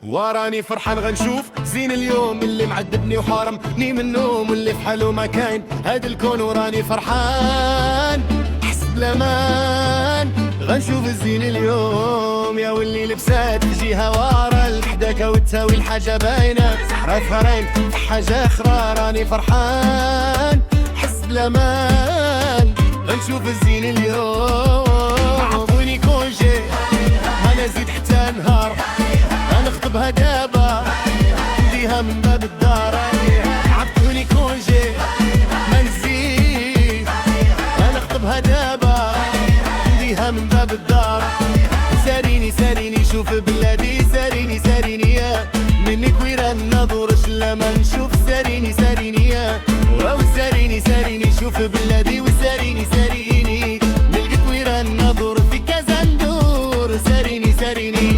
وراني فرحان غنشوف زين اليوم اللي معذبني وحرمني من النوم، واللي في حاله ما كاين هاد الكون. وراني فرحان حسب الامان غنشوف الزين اليوم، يا واللي لبسات جيها ورا الحداكه وتساوي الحاجه باينه، صحرا فخرين في حاجه اخرى. راني فرحان حسب الامان غنشوف الزين اليوم. عطوني كونجي ما نزيد حتى نهار، غنخطبها دابا نديها من باب الدار. عطوني كونجي ما نزيد، غنخطبها دابا نديها من باب الدار. ساريني ساريني شوف بلادي، ساريني ساريني يا منك ويران نظرش لما نشوف. ساريني ساريني يا واو، ساريني ساريني شوف بلادي، وساريني ساريني ملقت ويران نظر في كذا ندور. ساريني ساريني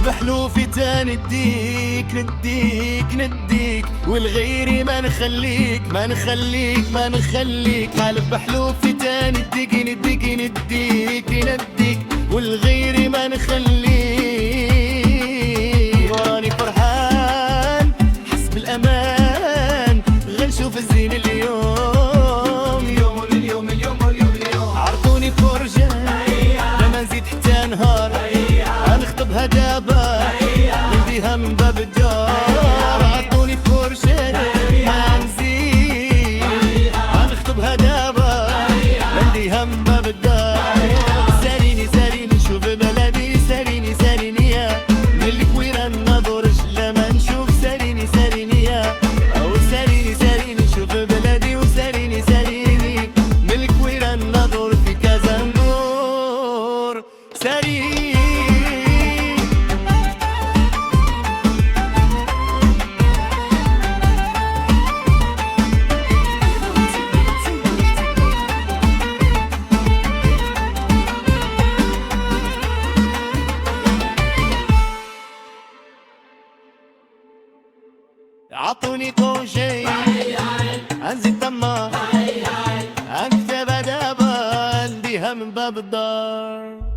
بحلوفي نديك نديك نديك، والغيري ما نخليك ما نخليك ما نخليك. حالف بحلوفي نديك نديك نديك نديك، والغيري ما نخليك. وراني فرحان حسب الامان غنشوف الزين اليوم. يوم اليوم اليوم اليوم اليوم عرضوني فرجة لما نزيد حتى نهار، غنخطبها دابا نديها من باب الدار. عطوني فرشة ما نزيد، غنخطبها دابا نديها من باب الدار. ساليني ساليني شوف بلدي، ساليني ساليني يا ملك ويران نظرش لما نشوف. ساليني ساليني يا أو ساليني ساليني شوف بلدي، وساليني ساليني ملك ويران نظر في كذا نور. ساليني عطوني كونجي انزل تما انكتب دابا نديها من باب الدار.